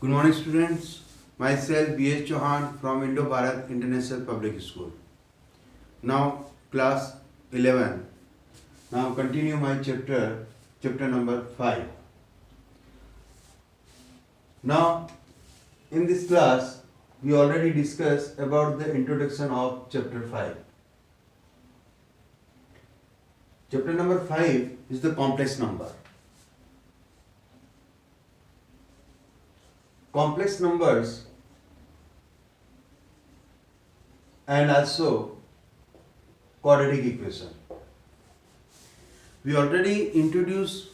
Good morning, students. Myself B.H. Chauhan from Indo-Bharat International Public School. Now, class 11. Now, continue my chapter number 5. Now, in this class, we already discussed about the introduction of chapter 5. Chapter number 5 is the complex number. Complex numbers and also quadratic equation. We already introduced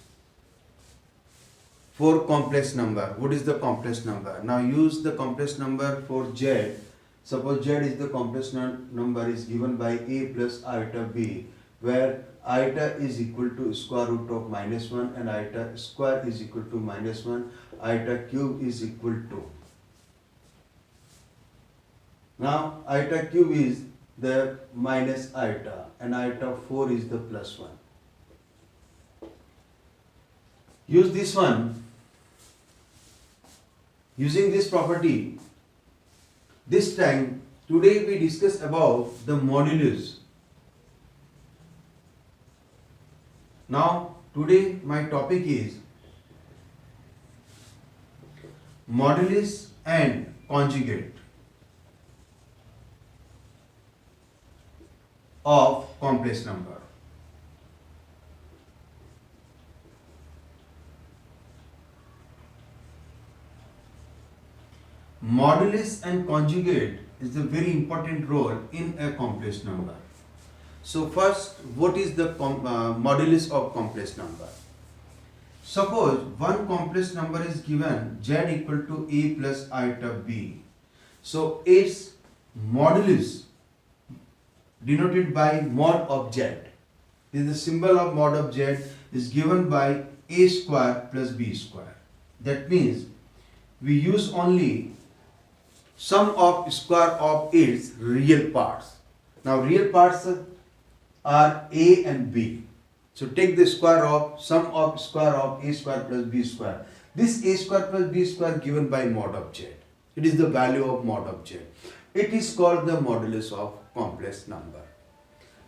4 complex number. What is the complex number? Now use the complex number for z. Suppose z is the complex number is given by a plus iota b, where iota is equal to square root of -1 and iota square is equal to -1, iota cube is equal to. Now iota cube is the minus iota and iota 4 is the plus 1. Use this one. Using this property, this time today we discuss about the modulus. Now today my topic is modulus and conjugate of complex number. Modulus and conjugate is a very important role in a complex number. So first, what is the modulus of complex number? Suppose one complex number is given z equal to a plus iota b. So its modulus denoted by mod of z. This is the symbol of mod of z is given by a square plus b square. That means we use only sum of square of its real parts. Now real parts are a and b. So take the square of sum of square of a square plus b square. This a square plus b square given by mod of z. It is the value of mod of z. It is called the modulus of complex number.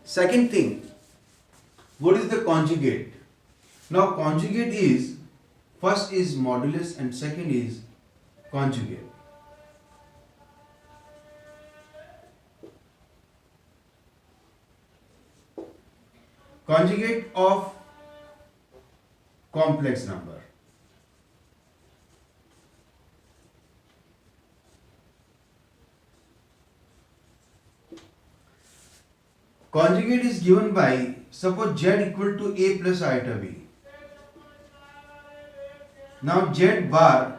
Second thing, what is the conjugate? Now conjugate is, first is modulus and second is conjugate. Conjugate of complex number. Conjugate is given by, suppose z equal to a plus iota b. Now z bar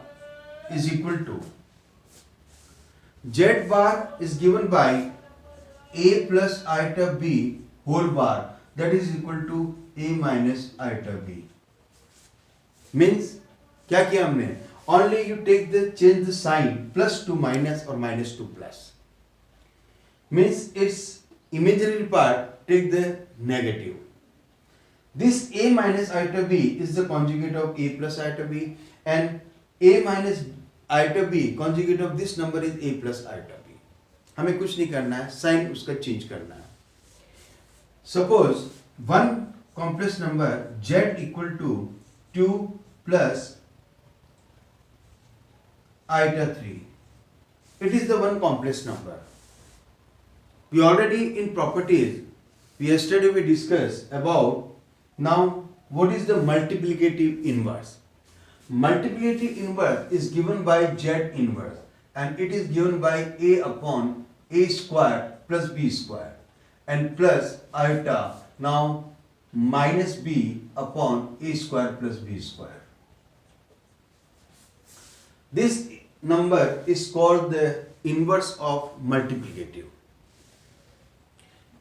is equal to, z bar is given by a plus iota b whole bar, that is equal to a minus iota b. Means क्या किया हमने? Only you change the sign, plus to minus or minus to plus. Means its imaginary part take the negative. This a minus iota b is the conjugate of a plus iota b, and a minus iota b conjugate of this number is a plus iota b. हमें कुछ नहीं करना है, sign उसका change करना है. Suppose one complex number z equal to 2 plus iota 3. It is the one complex number. We already in properties, yesterday we discussed about now what is the multiplicative inverse. Multiplicative inverse is given by z inverse and it is given by a upon a square plus b square and plus iota now minus b upon a square plus b square. This number is called the inverse of multiplicative.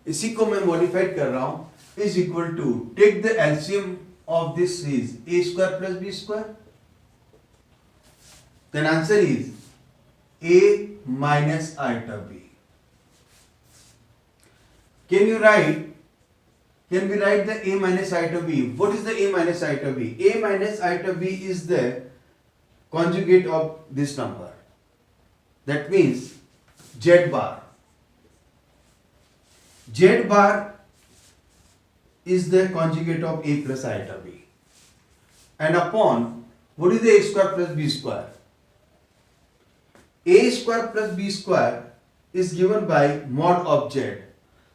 इसी को मैं modified कर रहा हूं, is equal to take the LCM of this is a square plus b square. Then answer is a minus iota b. Can we write the a minus iota b? What is the a minus iota b? A minus iota b is the conjugate of this number. That means Z bar. Z bar is the conjugate of a plus iota b. And upon, what is the a square plus b square? A square plus b square is given by mod of z,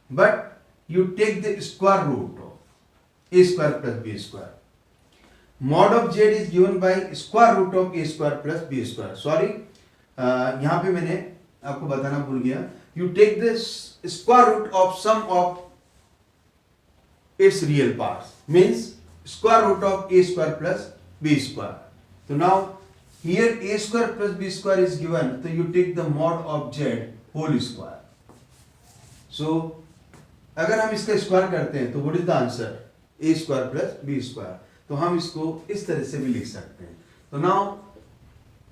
but you take the square root of a square plus b square. Mod of z is given by square root of a square plus b square. Sorry, यहाँ पे मैंने आपको बताना भूल गया. You take the square root of sum of its real parts, means square root of a square plus b square. So now here a square plus b square is given, so you take the mod of z whole square. So अगर हम इसका square करते हैं तो what is the answer? a square plus b square. तो हम इसको इस तरह से भी लिख सकते हैं. तो नाउ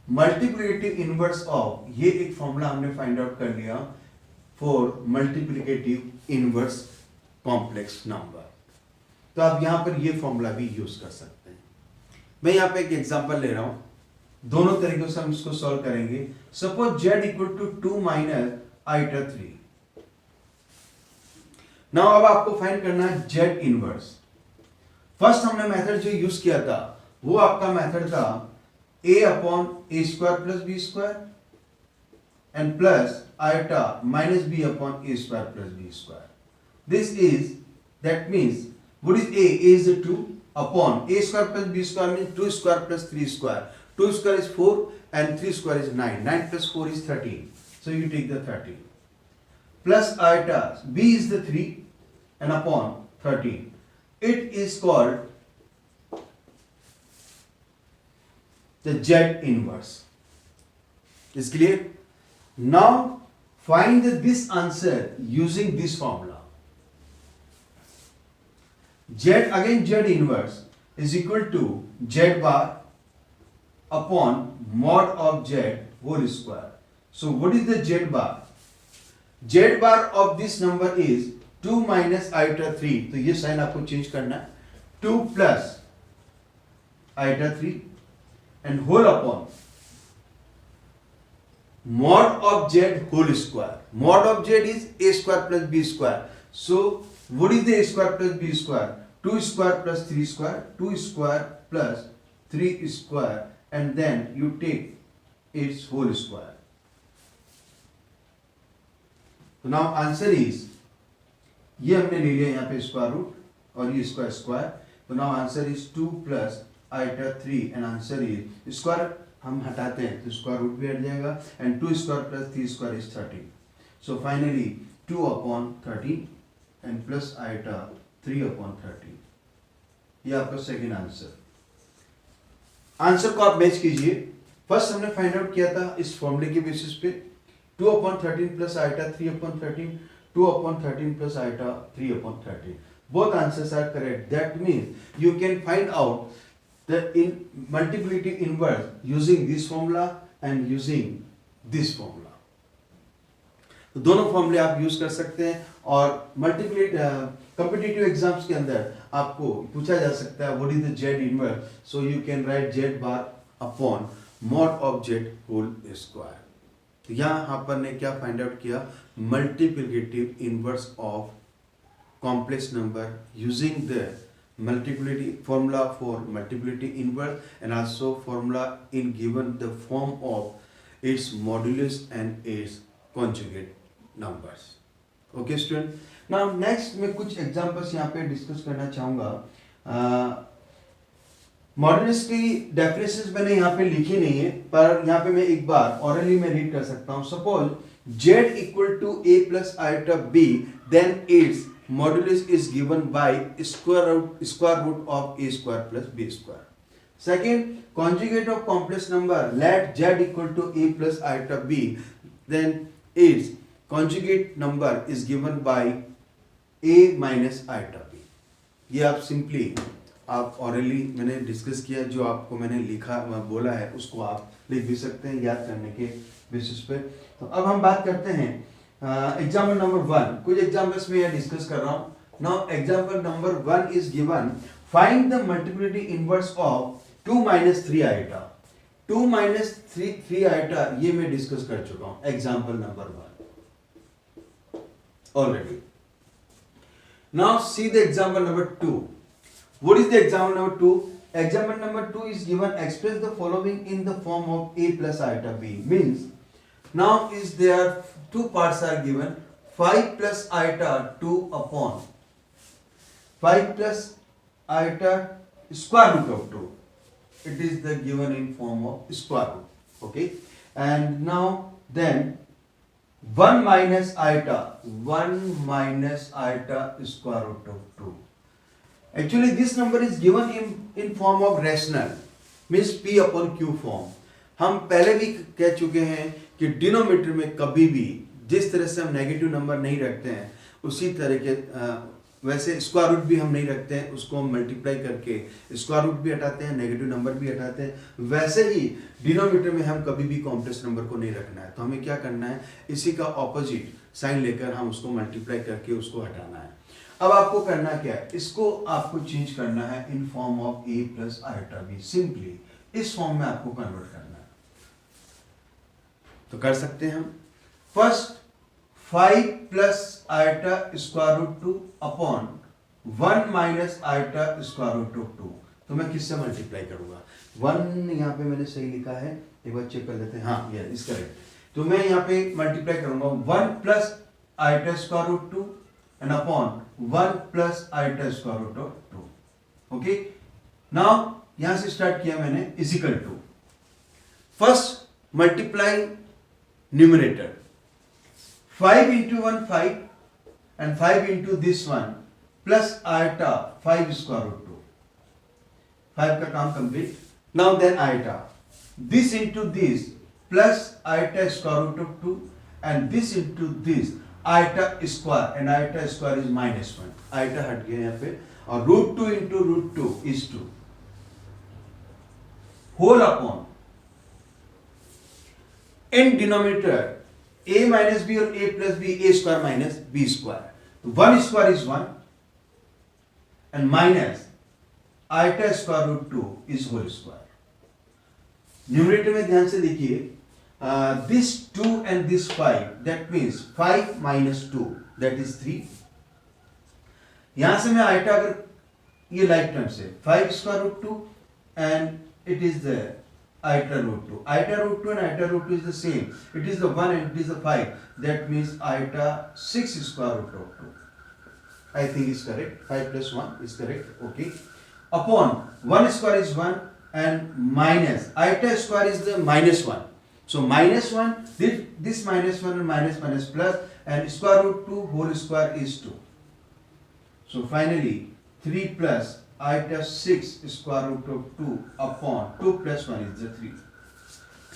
मल्टीप्लिकेटिव इनवर्स ऑफ, ये एक फॉर्मूला हमने फाइंड आउट कर लिया for multiplicative inverse complex number. तो आप यहां पर ये फॉर्मूला भी यूज कर सकते हैं. मैं यहां पे एक एग्जांपल ले रहा हूं, दोनों तरीकों से हम इसको सॉल्व करेंगे. Suppose z equal to 2 minus iota 3. Now अब आपको फाइंड करना है z इनवर्स. फर्स्ट हमने मेथड जो यूज किया था वो आपका मेथड था a upon a square plus b square and plus iota minus b upon a square plus b square. This is, that means what is a? A is the 2 upon a square plus b square means 2 square plus 3 square. 2 square is 4 and 3 square is 9. 9 plus 4 is 13. So you take the 13. Plus iota, b is the 3 and upon 13. It is called the Z inverse. Is clear? Now find this answer using this formula. Z again Z inverse is equal to Z bar upon mod of Z whole square. So what is the Z bar? Z bar of this number is 2 minus iota 3. तो ये sign आपको change करना है. 2 plus iota 3 and whole upon mod of Z whole square. Mod of Z is a square plus b square. So what is the a square plus b square? 2 square plus 3 square, 2 square plus 3 square, and then you take its whole square. So now answer is, ये हमने ले लिया यहाँ पे square root और ये square square. तो now answer is 2 plus iota 3 and answer is, square हम हटाते हैं तो स्क्वायर रूट भी हट जाएगा and 2 square plus 3 square is 13. So finally 2 upon 13 and plus iota 3 upon 13. ये आपका सेकेंड आंसर. आंसर को आप मैच कीजिए. फर्स्ट हमने फाइंड आउट किया था इस फॉर्मूले के बेसिस पे 2 upon 13 plus iota 3 upon 13, 2 upon 13 plus iota 3 upon 13. Both answers are correct. That means you can find out the multiplicity inverse using this formula and using this formula. तो दोनों फॉर्मूले आप यूज कर सकते हैं और कॉम्पिटिटिव एग्जाम्स के अंदर आपको पूछा जा सकता है what is the z inverse. So you can write z bar upon mod of z whole square. तो यहाँ पर ने क्या फाइंड आउट किया? Multiplicative inverse of complex number using the multiplicity formula for multiplicity inverse and also formula in given the form of its modulus and its conjugate numbers. Okay student, now next मैं कुछ examples यहाँ पे discuss करना चाहूँगा. Modulus की definitions मैंने यहाँ पे लिखी नहीं है पर यहाँ पे मैं एक बार orally मैं रीड कर सकता हूँ. Suppose z equal to a plus iota b then its modulus is given by square root of a square plus b square. Second, conjugate of complex number, let z equal to a plus iota b, then its conjugate number is given by a minus iota b. ये आप simply आप hourly मैंने discuss किया, जो आपको मैंने लिखा बोला है उसको आप लिख भी सकते हैं याद करने के बेसिस पे. तो अब हम बात करते हैं एग्जाम्पल नंबर 1. कुछ एग्जाम्पल्स में डिस्कस कर रहा हूं. Now example number 1 is given, find the multiplicity inverse of 2 minus 3 iota. 2 minus 3 iota ये मैं डिस्कस कर चुका हूं, example number 1 already. Now see the example number 2. What is the example number 2? Example number 2 is given, express the following in the form of a plus iota b. Means now is there two parts are given, 5 plus iota 2 upon 5 plus iota square root of 2. It is the given in form of square root. Okay, and now then 1 minus iota square root of 2. Actually this number is given in form of rational, means p upon q form. हम पहले भी कह चुके हैं कि denominator में कभी भी जिस तरह से हम नेगेटिव नंबर नहीं रखते हैं उसी तरह के वैसे स्क्वायर रूट भी हम नहीं रखते हैं, उसको हम मल्टीप्लाई करके स्क्वायर रूट भी हटाते हैं, नेगेटिव नंबर भी हटाते हैं. वैसे ही डिनोमिनेटर में हम कभी भी कॉम्प्लेक्स नंबर को नहीं रखना है. तो हमें क्या करना है, इसी का ऑपोजिट साइन लेकर हम उसको मल्टीप्लाई करके उसको हटाना है. अब आपको करना क्या है, इसको आपको चेंज करना है in form of a plus iota b. Simply इस फॉर्म में आपको कन्वर्ट करना है. तो कर सकते हैं हम. First 5 plus iota square root 2 upon 1 minus iota square root of 2. तो मैं किससे मल्टीप्लाई करूंगा? 1 यहाँ पे मैंने सही लिखा है, एक बार चेक कर लेते हैं. हाँ ये इस करेक्ट. तो मैं यहाँ पे मल्टीप्लाई करूंगा 1 plus iota square root 2 and upon 1 plus iota square root of 2. Okay, now यहां से स्टार्ट किया मैंने is equal to first multiply numerator 5 into 1 5 and 5 into this one plus iota 5 square root 2. 5 का काम complete. Now then iota this into this plus iota square root of 2 and this into this iota square, and iota square is -1. Iota हट गया यहाँ पे, और root 2 into root 2 is 2 whole upon in denominator a minus b और a plus b, a square minus b square. 1 square is 1 and minus iota square root 2 is whole square. Numerator में ध्यान से देखिए, this 2 and this 5, that means 5 minus 2, that is 3. यहां से मैं iota अगर ये लाइक टर्म से 5 square root 2 and it is the iota root 2. Iota root 2 and iota root 2 is the same. It is the 1 and it is the 5. That means iota 6 square root of 2. I think is correct. 5 plus 1 is correct. Okay. Upon 1 square is 1 and minus iota square is the -1. So -1, this -1 and -1 is plus, and square root 2 whole square is 2. So finally 3 plus iota 6 square root of 2 upon 2 plus 1 is the 3.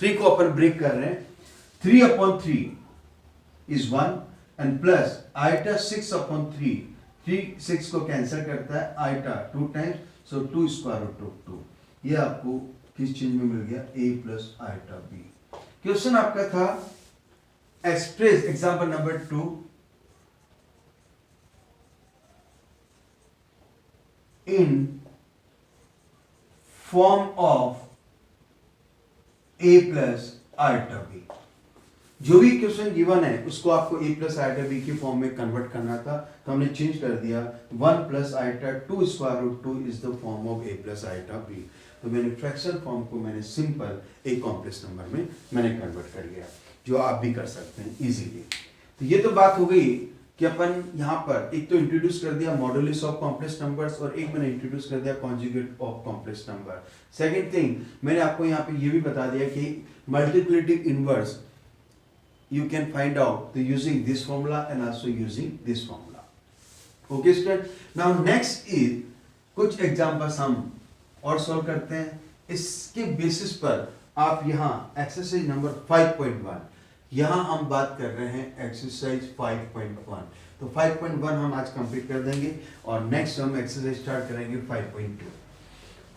3 को अपन break कर रहे हैं. 3 upon 3 is 1 and plus iota 6 upon 3. 3 6 को cancel करता है, iota 2 times, so 2 square root of 2. ये आपको किस चीज में मिल गया? a plus iota b. Question आपका था express example number 2 in form of a plus iota b. जो भी क्वेश्चन गिवन है उसको आपको a प्लस आइटा बी की फॉर्म में कन्वर्ट करना था, तो हमने चेंज कर दिया. 1 plus iota 2 square root 2 is the form of a plus iota b. तो मैंने फ्रैक्शन फॉर्म को मैंने सिंपल एक कॉम्प्लेक्स नंबर में मैंने कन्वर्ट कर लिया, जो आप भी कर सकते हैं इजीली. तो ये तो बात हो गई कि अपन यहाँ पर एक तो इंट्रोड्यूस कर दिया मॉडुलस ऑफ कॉम्प्लेक्स नंबर्स, और एक मैंने इंट्रोड्यूस कर दिया conjugate of complex number. Second thing मैंने आपको यहाँ पे ये भी बता दिया कि multiplicative inverse you can find out the using this formula and also using this formula. Okay student, now next is कुछ एग्जांपल्स हम और सॉल्व करते हैं. इसके बेसिस पर आप यहाँ एक्सरसाइज नंबर 5.1, यहाँ हम बात कर रहे हैं एक्सरसाइज 5.1. तो 5.1 हम आज कंप्लीट कर देंगे और नेक्स्ट हम एक्सरसाइज स्टार्ट करेंगे 5.2.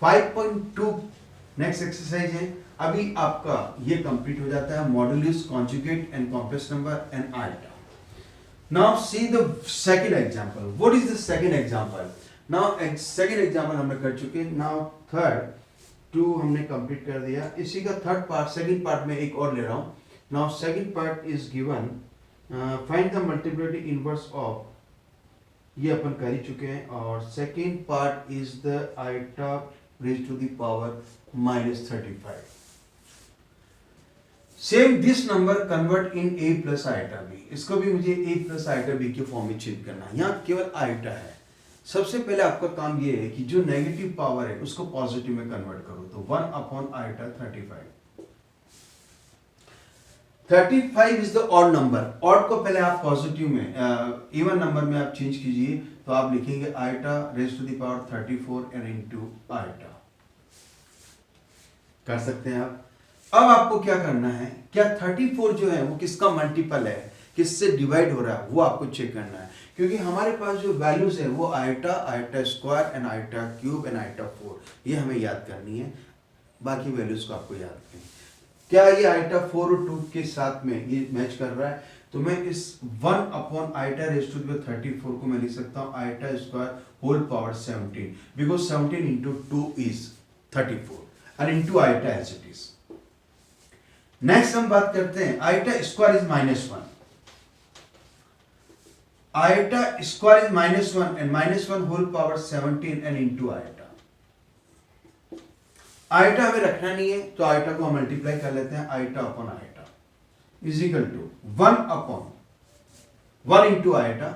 5.2 नेक्स्ट एक्सरसाइज है. अभी आपका ये कंप्लीट हो जाता है modulus, conjugate and complex number and iota. Now see the second example. What is the second example? Now second example हमने कर चुके. नाउ थर्ड 2 हमने कंप्लीट कर दिया। इसी का थर्ड पार्ट, सेकंड पार्ट में एक और ले रहा हूँ। Now second part is given, find the multiplicity inverse of, ये अपन कर ही चुके हैं। और second part is the iota raise to the power -35। Same this number convert in a plus iota b। इसको भी मुझे a प्लस आइटा b के फॉर्म में चेंज करना है। यहाँ केवल आइटा है। सबसे पहले आपका काम ये है कि जो नेगेटिव पावर है उसको पॉजिटिव में कन्वर्ट करो। तो 1 upon iota 35। 35 is the odd number. Odd को पहले आप पॉजिटिव में, इवन नंबर में आप चेंज कीजिए। तो आप लिखेंगे iota raise to the power 34 and into iota. कर सकते हैं आप। अब आपको क्या करना है, क्या 34 जो है वो किसका मल्टीपल है, किससे डिवाइड हो रहा है, वो आपको चेक करना है। क्योंकि हमारे पास जो वैल्यूज है वो iota, iota square and iota cube and iota 4, ये हमें याद करनी है। बाकी वैल्यूज को आपको याद करनी है। क्या ये आइटा 4 और 2 के साथ में ये मैच कर रहा है? तो मैं इस 1 upon iota raise to the 34 को मैं लिख सकता हूँ iota square whole power 17, because 17 into 2 is 34 and into iota as it is. Next हम बात करते हैं iota square is -1। Iota square is -1 and -1 whole power 17 and into iota. Iota हमें रखना नहीं है तो आइटा को हम मल्टीप्लाई कर लेते हैं। Iota upon iota is equal to 1 upon 1 into iota.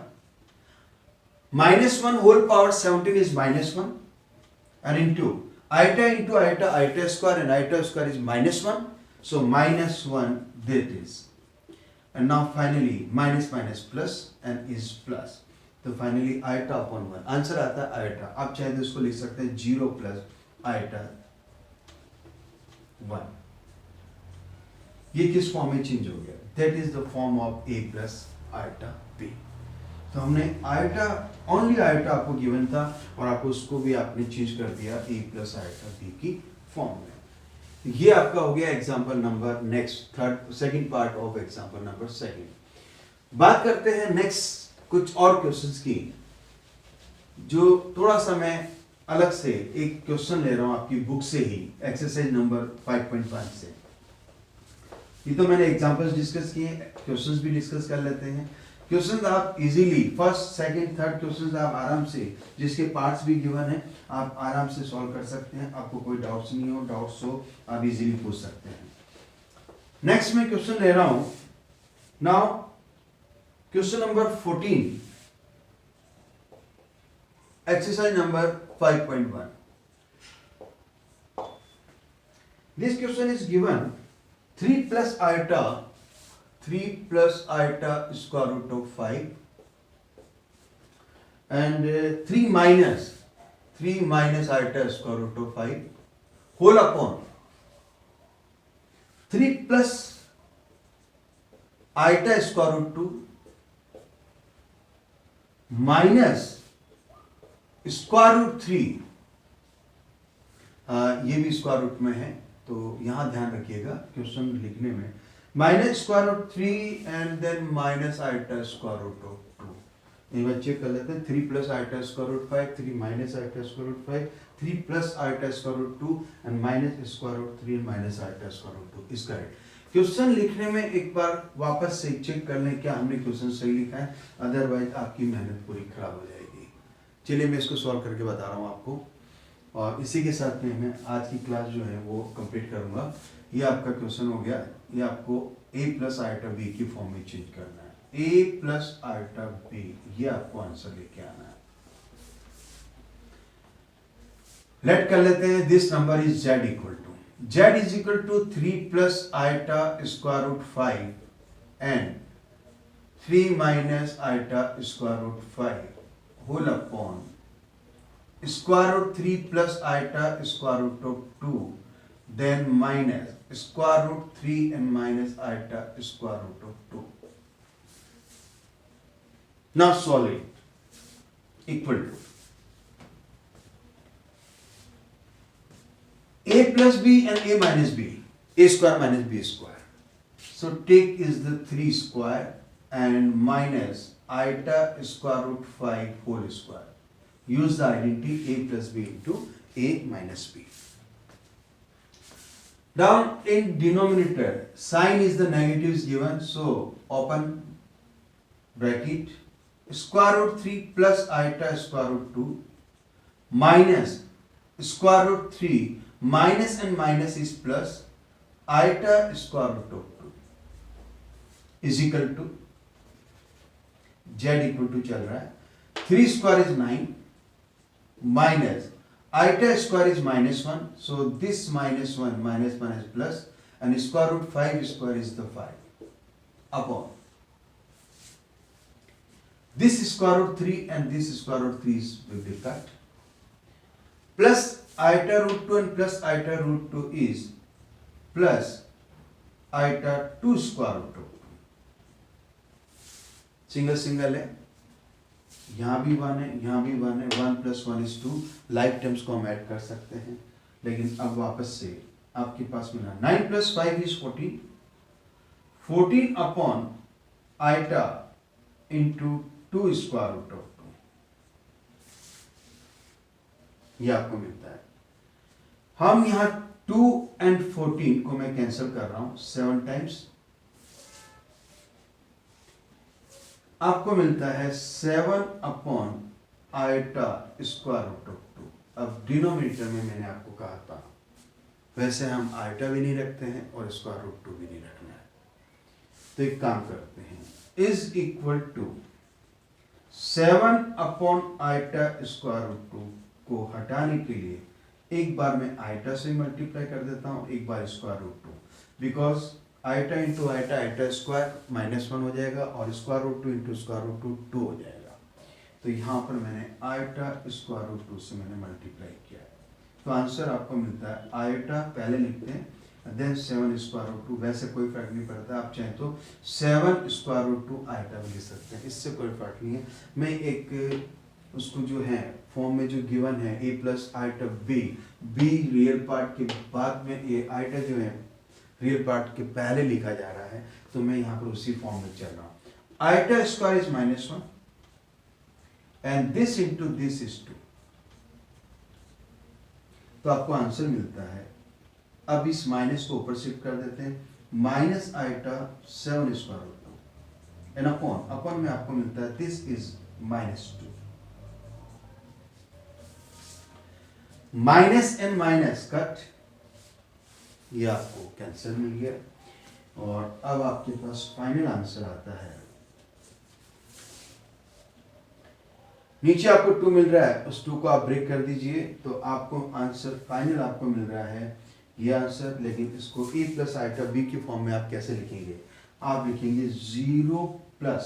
-1 whole power 17 is -1 and into iota, iota square and iota square is -1, so -1 that is, and now finally minus minus plus and is plus, तो finally iota upon 1 answer आता है iota. आप चाहे तो इसको लिख सकते हैं 0 प्लस आइटा 1। ये किस फॉर्म में चेंज हो गया? That is the form of a plus iota b। तो हमने आइटा, ओनली आइटा आपको गिवन था और आपको उसको भी आपने चेंज कर दिया a प्लस आइटा b की फॉर्म में। ये आपका हो गया example number next second part of example number second. बात करते हैं नेक्स्ट कुछ और क्वेश्चंस की, जो थोड़ा सा मैं अलग से एक क्वेश्चन ले रहा हूं आपकी बुक से ही, एक्सरसाइज नंबर 5.5 से। ये तो मैंने एग्जाम्पल्स डिस्कस किए, क्वेश्चंस भी डिस्कस कर लेते हैं। क्वेश्चंस आप easily first second third questions आप आराम से, जिसके पार्ट्स भी गिवन है, आप आराम से सॉल्व कर सकते हैं। आपको कोई डाउट्स नहीं हो, डाउट्स हो आप इजीली पूछ सकते हैं। नेक्स्ट मैं क्वेश्चन ले रहा हूं now, question number 14, exercise number 5.1। This question is given 3 plus iota square root of 5 and 3 minus iota square root of 5 whole upon 3 plus iota square root 2 minus square root 3। ये भी square root में है तो यहां ध्यान रखिएगा question लिखने में। Minus square root 3 and then minus iota square root of 2। ये बच्चे कर लेते हैं 3 plus iota square root 5, 3 minus iota square root 5, 3 plus iota square root 2 and minus square root 3 minus iota square root 2 इसका है। Question लिखने में एक बार वापस से चेक कर लें क्या हमने क्वेश्चन सही लिखा है, अदरवाइज आपकी मेहनत पूरी खराब हो जाएगी। चलिए मैं इसको सॉल्व करके बता रहा हूँ आपको, और इसी के साथ में मैं आज की क्लास जो है वो कंप्लीट करूंगा। ये आपका क्वेश्चन हो गया, ये आपको a प्लस आइटा b की फॉर्म में चेंज करना है। a प्लस आइटा b, ये आपको आंसर लेके आना है। लेट कर लेते हैं this number is z equal to 3 plus iota square root 5 and 3 minus iota square root 5 whole upon square root 3 plus iota square root of 2 then minus square root 3 and minus iota square root of 2. Now solve it. Equal to a plus b and a minus b, a square minus b square. So take is the 3 square and minus iota square root 5 whole square. Use the identity a plus b into a minus b. Down in denominator, sign is the negative is given, so open bracket square root 3 plus iota square root 2 minus square root 3 minus and minus is plus iota square root of 2 is equal to z equal to चल रहा है 3 square is 9 minus iota square is minus 1, so this minus 1 is plus, and square root 5 square is the 5 upon this square root 3 and this square root 3 will be cut, plus iota root 2 and plus iota root 2 is plus iota 2 square root of 2. Single है, यहाँ भी 1 है, यहाँ भी 1 है, 1 plus 1 is 2, like terms को हम add कर सकते हैं, लेकिन अब वापस से आपके पास मिला 9 plus 5 is 14 upon iota into 2 square root of 2, ये आपको मिलता है। हम यहाँ 2 and 14 को मैं कैंसिल कर रहा हूं 7 टाइम्स, आपको मिलता है 7 upon iota square root of 2। अब डिनोमिनेटर में मैंने आपको कहा था वैसे हम आइटा भी नहीं रखते हैं और स्क्वायर रूट 2 भी नहीं रखना है, तो एक काम करते हैं is equal to 7 upon iota square root 2 को हटाने के लिए एक बार मैं आइटा से मल्टीप्लाई कर देता हूं, एक बार square root 2, because iota into iota iota square -1 हो जाएगा और square root 2 into square root 2 हो जाएगा। तो यहाँ पर मैंने आइटा स्क्वायर रूट 2 से मैंने मल्टीप्लाई किया है, तो आंसर आपको मिलता है आइटा पहले लिखते हैं देन 7 स्क्वायर रूट 2, वैसे कोई फर्क नहीं पड़ता, आप चाहें तो 7 स्क्वायर रूट 2 आइटा भी लिख सकते हैं, इससे कोई फर्क नहीं है। मैं एक उसको जो है फॉर्म में जो गिवन है a plus iota b real part के बाद में ये आइटा जो है रियल पार्ट के पहले लिखा जा रहा है, तो मैं यहाँ पर उसी फॉर्म में चल रहा हूँ। Iota square is -1 and this into this is 2, तो आपको आंसर मिलता है। अब इस माइनस को ऊपर शिफ्ट कर देते हैं, minus iota 7 square root 2 and upon में आपको मिलता है this is -2, minus and minus cut, ये आपको कैंसिल मिल गया और अब आपके पास फाइनल आंसर आता है। नीचे आपको 2 मिल रहा है, उस 2 को आप ब्रेक कर दीजिए तो आपको आंसर फाइनल आपको मिल रहा है ये आंसर। लेकिन इसको a प्लस आइटा b के फॉर्म में आप कैसे लिखेंगे? आप लिखेंगे 0 plus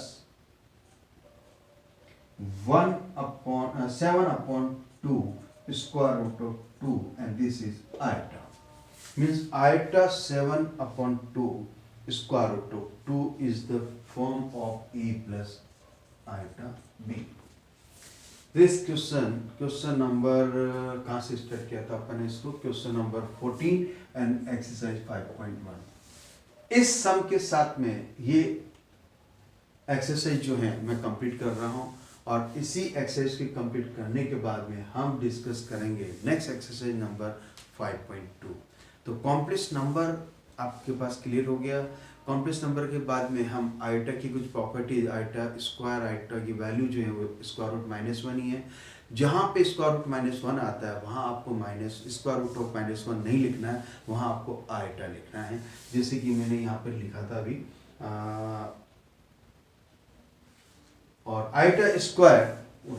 7 upon 2 square root of 2 and this is iota, means iota 7 upon 2 square root of 2 is the form of a plus iota b. This question number कहाँ से start किया था अपन ने इसको, क्वेश्चन नंबर 14 एंड एक्सरसाइज 5.1। इस सम के साथ में ये एक्सरसाइज जो है मैं कंप्लीट कर रहा हूँ और इसी एक्सरसाइज की कंप्लीट करने के बाद में हम डिस्कस करेंगे नेक्स्ट एक्सरसाइज नंबर 5.2। तो कॉम्प्लेक्स नंबर आपके पास क्लियर हो गया। कॉम्प्लेक्स नंबर के बाद में हम आइटा की कुछ प्रॉपर्टीज, आइटा स्क्वायर, आइटा की वैल्यू जो है वो स्क्वायर रूट -1 ही है। जहाँ पे स्क्वायर रूट -1 आता है वहाँ आपको स्क्वायर रूट ऑफ -1 नहीं लिखना है, वहाँ आपको आइटा लिखना है। जैसे कि मैंने यहाँ पर लिखा था अभी और आइटा स्क्वायर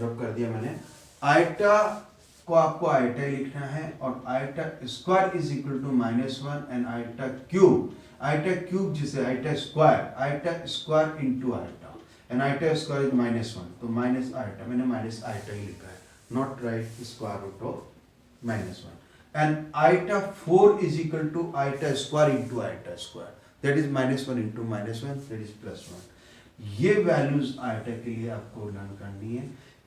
रब कर दिया मैंने, आइटा को आपको आइटा ही लिखना है और iota square is equal to -1 and iota cube जिसे iota square into iota and iota square is -1, तो माइनस आइटा, मैंने माइनस आइटा ही लिखा है, not right square root of -1 and iota 4 is equal to iota square into iota square, that is -1 into -1, that is +1। ये values iota के लिए आपको learn करनी है,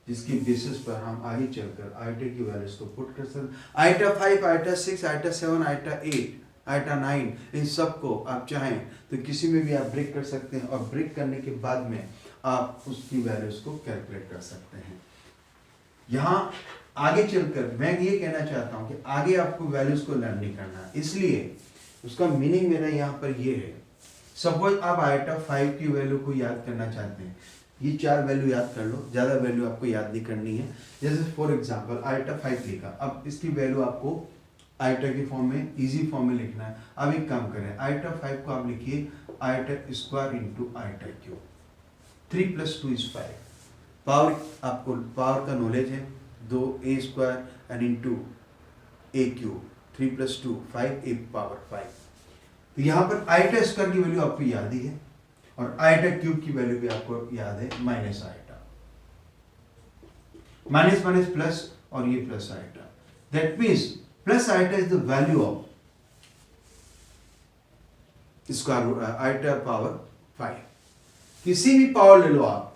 जिसकी बेसिस पर हम आगे चलकर आइटा की वैल्यूज को पुट कर सकते हैं। Iota 5, iota 6, iota 7, iota 8, iota 9, इन सब को आप चाहें तो किसी में भी आप ब्रेक कर सकते हैं और ब्रेक करने के बाद में आप उसकी वैल्यूज को कैलकुलेट कर सकते हैं। यहाँ आगे चलकर मैं ये कहना चाहता हूँ कि आगे आपको वैल्यूज को लर्न नहीं करना, इसलिए उसका मीनिंग मेरा यहाँ पर ये है, सपोज आप आइटा 5 की वैल्यू को याद करना चाहते हैं, ये 4 वैल्यू याद कर लो, ज़्यादा वैल्यू आपको याद नहीं करनी है। जैसे फॉर एग्जांपल आइटा 5 लिखा, अब इसकी वैल्यू आपको आइटा के फॉर्म में, इजी फॉर्म में लिखना है। अब एक काम करें, आइटा 5 को आप लिखिए iota square into iota cube, 3 + 2 = 5। Power, आपको पावर का नॉलेज है, 2a square and into a cube, 3 + 2 5, a power 5। तो यहाँ पर आइटा स्क्वायर की वैल्यू आपको याद ही है और आइटा क्यूब की वैल्यू भी आपको याद है, minus iota, minus minus plus और ये plus iota. That means plus iota is the value of square iota power 5। किसी भी पावर ले लो आप,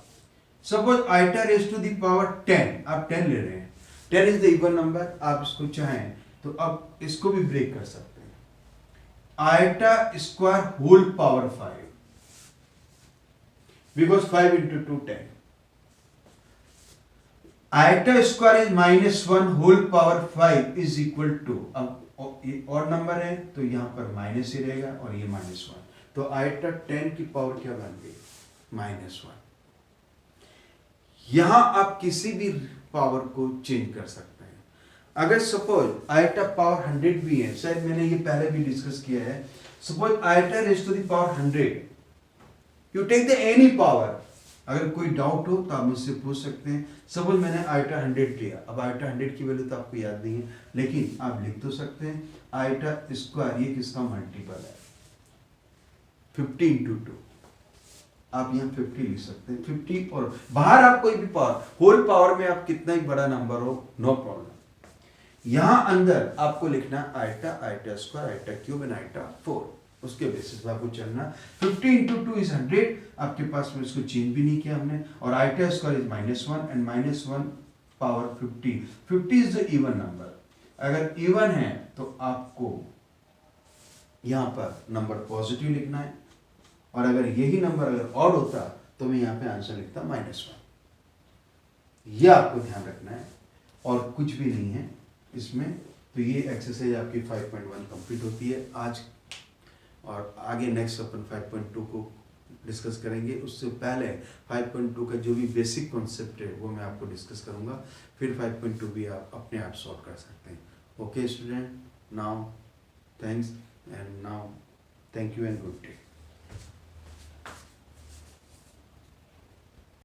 suppose iota raise to the power 10, आप 10 ले रहे हैं, 10 इज द इवन नंबर, आप इसको चाहें तो अब इसको भी ब्रेक कर सकते हैं, iota square whole power 5, because 5 × 2 10। Iota square is -1 whole power 5 is equal to, अब ये और नंबर है तो यहां पर माइनस ही रहेगा और ये -1, तो आइटा 10 की पावर क्या बन गई, -1। यहां आप किसी भी पावर को चेंज कर सकते हैं। अगर सपोज आइटा पावर 100 भी है, शायद मैंने ये पहले भी डिस्कस किया है, suppose iota raise to the power 100, you take the any power. अगर कोई डाउट हो तो आप मुझसे पूछ सकते हैं। सपोज मैंने आइटा 100 लिया, अब आइटा 100 की वैल्यू तो आपको याद नहीं है, लेकिन आप लिख तो सकते हैं आइटा स्क्वायर, ये किसका मल्टीपल है, 50 × 2, आप यहाँ 50 लिख सकते हैं, 50, और बाहर आप कोई भी पावर, होल पावर में आप कितना ही बड़ा नंबर हो, नो प्रॉब्लम। यहां अंदर आपको लिखना iota, iota square, iota cube and iota 4, उसके बेसिस पर आपको चलना। 50 × 2 = 100, आपके पास में इसको चेंज भी नहीं किया हमने, और iota square is -1 and -1 power 50, 50 is the even number. अगर इवन है तो आपको यहाँ पर नंबर पॉजिटिव लिखना है, और अगर यही नंबर अगर ऑड होता तो मैं यहाँ पे आंसर लिखता -1। यह आपको ध्यान रखना है और कुछ भी नहीं है इसमें। तो ये एक्सरसाइज आपकी 5.1 कंप्लीट होती है आज, और आगे नेक्स्ट अपन 5.2 को डिस्कस करेंगे। उससे पहले 5.2 का जो भी बेसिक कॉन्सेप्ट है वो मैं आपको डिस्कस करूंगा, फिर 5.2 भी आप अपने आप सॉल्व कर सकते हैं। Okay student, now thanks and now thank you and good day.